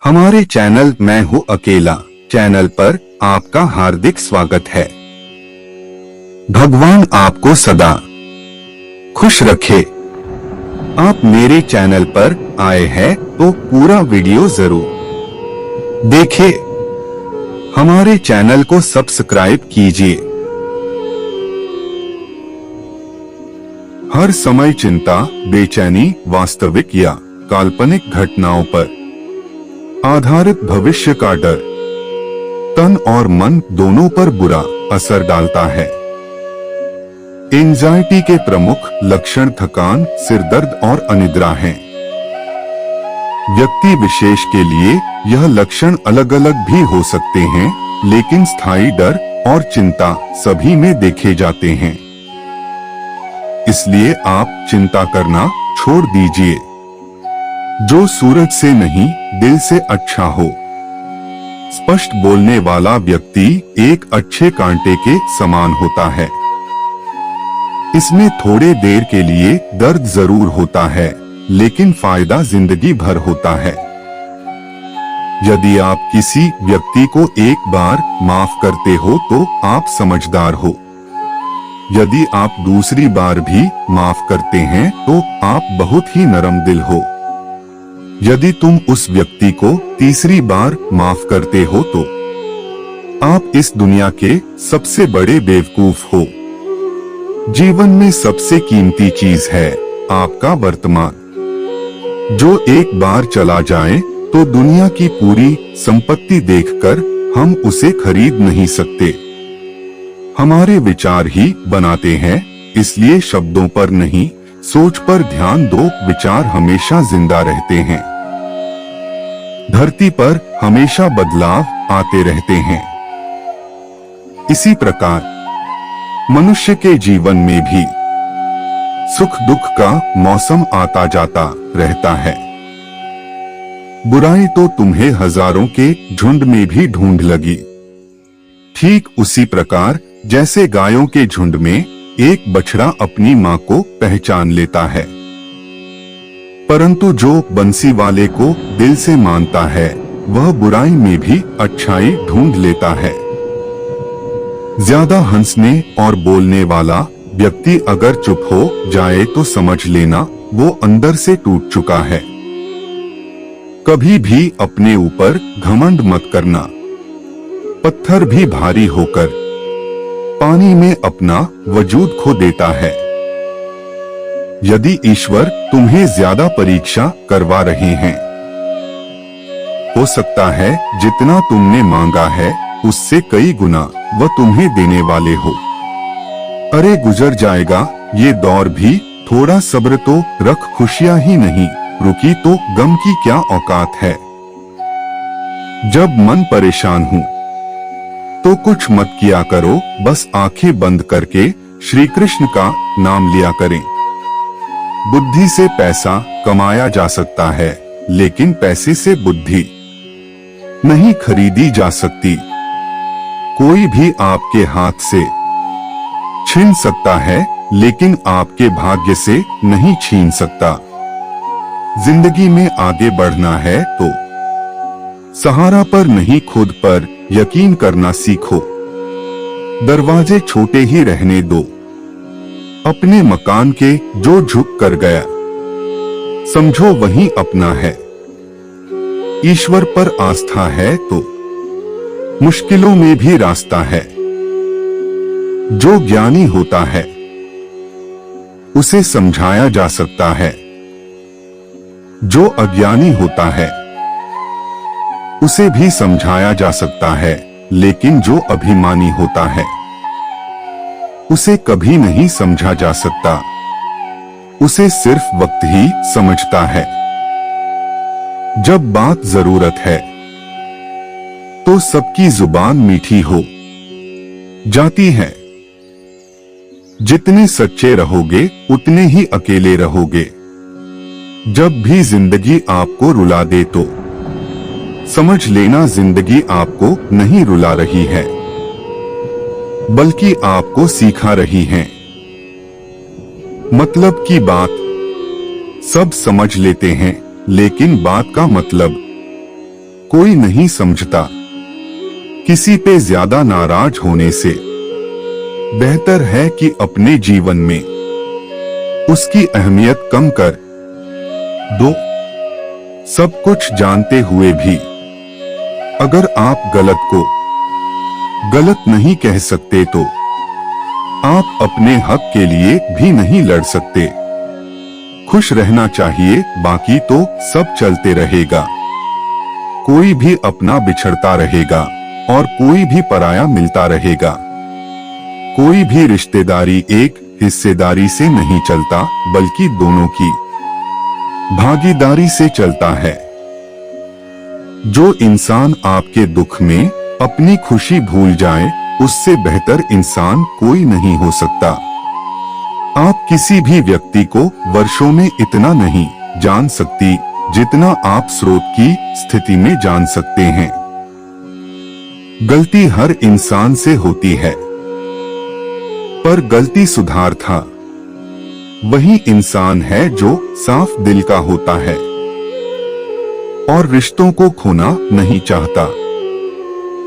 हमारे चैनल मैं हूँ अकेला चैनल पर आपका हार्दिक स्वागत है। भगवान आपको सदा खुश रखे। आप मेरे चैनल पर आए हैं तो पूरा वीडियो जरूर देखिए। हमारे चैनल को सब्सक्राइब कीजिए। हर समय चिंता, बेचैनी वास्तविक या काल्पनिक घटनाओं पर आधारित भविष्य का डर तन और मन दोनों पर बुरा असर डालता है। एंजाइटी के प्रमुख लक्षण थकान, सिरदर्द और अनिद्रा हैं। व्यक्ति विशेष के लिए यह लक्षण अलग अलग भी हो सकते हैं, लेकिन स्थायी डर और चिंता सभी में देखे जाते हैं। इसलिए आप चिंता करना छोड़ दीजिए। जो सूरज से नहीं दिल से अच्छा हो। स्पष्ट बोलने वाला व्यक्ति एक अच्छे कांटे के समान होता है। इसमें थोड़े देर के लिए दर्द जरूर होता है, लेकिन फायदा जिंदगी भर होता है। यदि आप किसी व्यक्ति को एक बार माफ करते हो तो आप समझदार हो। यदि आप दूसरी बार भी माफ करते हैं तो आप बहुत ही नरम दिल हो। यदि तुम उस व्यक्ति को तीसरी बार माफ करते हो तो आप इस दुनिया के सबसे बड़े बेवकूफ हो। जीवन में सबसे कीमती चीज है आपका वर्तमान। जो एक बार चला जाए तो दुनिया की पूरी संपत्ति देखकर हम उसे खरीद नहीं सकते। हमारे विचार ही बनाते हैं, इसलिए शब्दों पर नहीं, सोच पर ध्यान दो। विचार हमेशा जिंदा रहते हैं। धरती पर हमेशा बदलाव आते रहते हैं। इसी प्रकार मनुष्य के जीवन में भी सुख दुख का मौसम आता जाता रहता है। बुराई तो तुम्हें हजारों के झुंड में भी ढूंढ लगी। ठीक उसी प्रकार जैसे गायों के झुंड में एक बछड़ा अपनी मां को पहचान लेता है, परंतु जो बंसी वाले को दिल से मानता है वह बुराई में भी अच्छाई ढूंढ लेता है। ज्यादा हंसने और बोलने वाला व्यक्ति अगर चुप हो जाए तो समझ लेना वो अंदर से टूट चुका है। कभी भी अपने ऊपर घमंड मत करना। पत्थर भी भारी होकर पानी में अपना वजूद खो देता है। यदि ईश्वर तुम्हें ज्यादा परीक्षा करवा रहे हैं, हो सकता है जितना तुमने मांगा है उससे कई गुना वह तुम्हें देने वाले हो। अरे गुजर जाएगा ये दौर भी, थोड़ा सब्र तो रख। खुशियां ही नहीं रुकी तो गम की क्या औकात है। जब मन परेशान हो तो कुछ मत किया करो, बस आंखें बंद करके श्री कृष्ण का नाम लिया करें। बुद्धि से पैसा कमाया जा सकता है, लेकिन पैसे से बुद्धि नहीं खरीदी जा सकती। कोई भी आपके हाथ से छीन सकता है, लेकिन आपके भाग्य से नहीं छीन सकता। जिंदगी में आगे बढ़ना है तो सहारा पर नहीं खुद पर यकीन करना सीखो। दरवाजे छोटे ही रहने दो। अपने मकान के जो झुक कर गया समझो वही अपना है। ईश्वर पर आस्था है तो मुश्किलों में भी रास्ता है। जो ज्ञानी होता है उसे समझाया जा सकता है। जो अज्ञानी होता है उसे भी समझाया जा सकता है, लेकिन जो अभिमानी होता है उसे कभी नहीं समझा जा सकता। उसे सिर्फ वक्त ही समझता है। जब बात जरूरत है तो सबकी जुबान मीठी हो जाती है। जितने सच्चे रहोगे उतने ही अकेले रहोगे। जब भी जिंदगी आपको रुला दे तो समझ लेना जिंदगी आपको नहीं रुला रही है, बल्कि आपको सिखा रही है। मतलब की बात सब समझ लेते हैं, लेकिन बात का मतलब कोई नहीं समझता। किसी पे ज्यादा नाराज होने से बेहतर है कि अपने जीवन में उसकी अहमियत कम कर दो। सब कुछ जानते हुए भी अगर आप गलत को गलत नहीं कह सकते तो आप अपने हक के लिए भी नहीं लड़ सकते। खुश रहना चाहिए, बाकी तो सब चलते रहेगा। कोई भी अपना बिछड़ता रहेगा और कोई भी पराया मिलता रहेगा। कोई भी रिश्तेदारी एक हिस्सेदारी से नहीं चलता, बल्कि दोनों की भागीदारी से चलता है। जो इंसान आपके दुख में अपनी खुशी भूल जाए, उससे बेहतर इंसान कोई नहीं हो सकता। आप किसी भी व्यक्ति को वर्षों में इतना नहीं जान सकती जितना आप स्रोत की स्थिति में जान सकते हैं। गलती हर इंसान से होती है, पर गलती सुधारता वही इंसान है जो साफ दिल का होता है और रिश्तों को खोना नहीं चाहता।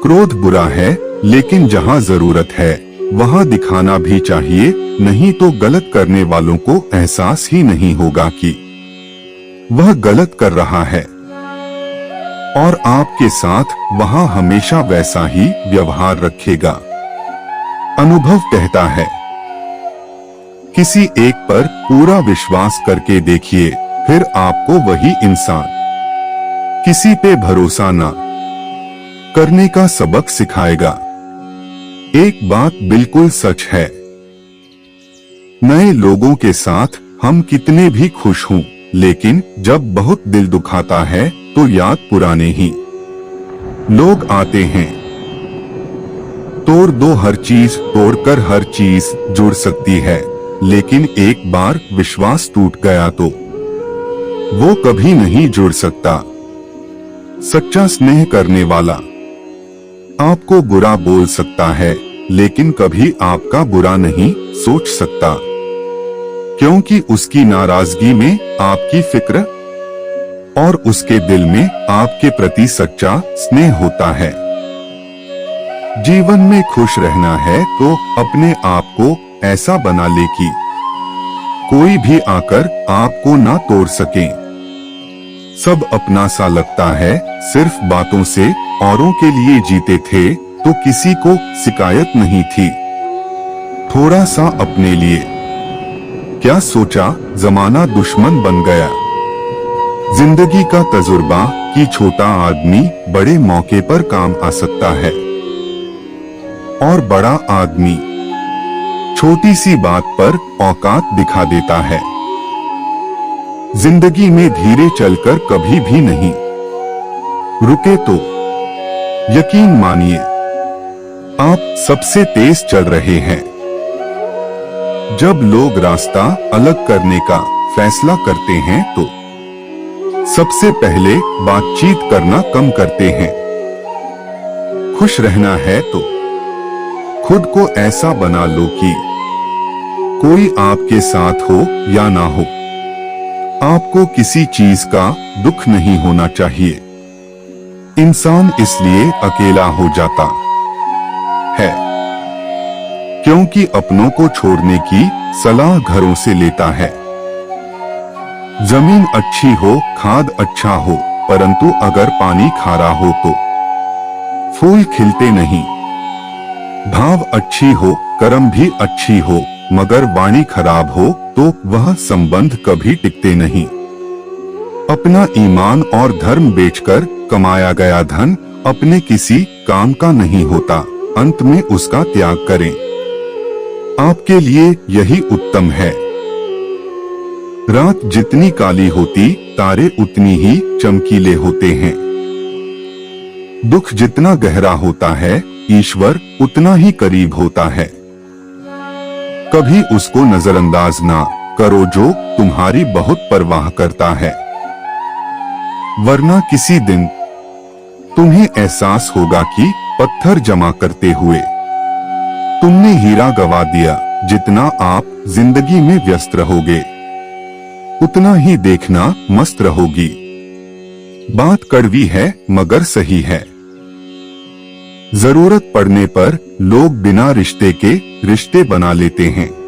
क्रोध बुरा है, लेकिन जहां जरूरत है वहां दिखाना भी चाहिए, नहीं तो गलत करने वालों को एहसास ही नहीं होगा कि वह गलत कर रहा है और आपके साथ वहां हमेशा वैसा ही व्यवहार रखेगा। अनुभव कहता है, किसी एक पर पूरा विश्वास करके देखिए, फिर आपको वही इंसान किसी पे भरोसा ना करने का सबक सिखाएगा। एक बात बिल्कुल सच है, नए लोगों के साथ हम कितने भी खुश हों, लेकिन जब बहुत दिल दुखाता है तो याद पुराने ही लोग आते हैं। तोड़ दो हर चीज, तोड़कर हर चीज जुड़ सकती है, लेकिन एक बार विश्वास टूट गया तो वो कभी नहीं जुड़ सकता। सच्चा स्नेह करने वाला आपको बुरा बोल सकता है, लेकिन कभी आपका बुरा नहीं सोच सकता, क्योंकि उसकी नाराजगी में आपकी फिक्र और उसके दिल में आपके प्रति सच्चा स्नेह होता है। जीवन में खुश रहना है तो अपने आप को ऐसा बना ले कि कोई भी आकर आपको ना तोड़ सके। सब अपना सा लगता है, सिर्फ बातों से औरों के लिए जीते थे तो किसी को शिकायत नहीं थी। थोड़ा सा अपने लिए क्या सोचा, जमाना दुश्मन बन गया। जिंदगी का तजुर्बा कि छोटा आदमी बड़े मौके पर काम आ सकता है और बड़ा आदमी छोटी सी बात पर औकात दिखा देता है। जिंदगी में धीरे चलकर कभी भी नहीं रुके तो यकीन मानिए आप सबसे तेज चल रहे हैं। जब लोग रास्ता अलग करने का फैसला करते हैं तो सबसे पहले बातचीत करना कम करते हैं। खुश रहना है तो खुद को ऐसा बना लो कि कोई आपके साथ हो या ना हो, आपको किसी चीज का दुख नहीं होना चाहिए। इंसान इसलिए अकेला हो जाता है क्योंकि अपनों को छोड़ने की सलाह घरों से लेता है। जमीन अच्छी हो, खाद अच्छा हो, परंतु अगर पानी खारा हो तो फूल खिलते नहीं। भाव अच्छी हो, कर्म भी अच्छी हो, मगर वाणी खराब हो तो वह संबंध कभी टिकते नहीं। अपना ईमान और धर्म बेचकर कमाया गया धन अपने किसी काम का नहीं होता, अंत में उसका त्याग करें। आपके लिए यही उत्तम है। रात जितनी काली होती, तारे उतनी ही चमकीले होते हैं। दुख जितना गहरा होता है, ईश्वर उतना ही करीब होता है। कभी उसको नजरअंदाज ना करो जो तुम्हारी बहुत परवाह करता है, वरना किसी दिन तुम्हें एहसास होगा कि पत्थर जमा करते हुए तुमने हीरा गवा दिया। जितना आप जिंदगी में व्यस्त रहोगे, उतना ही देखना मस्त रहोगी। बात कड़वी है मगर सही है। जरूरत पड़ने पर लोग बिना रिश्ते के रिश्ते बना लेते हैं।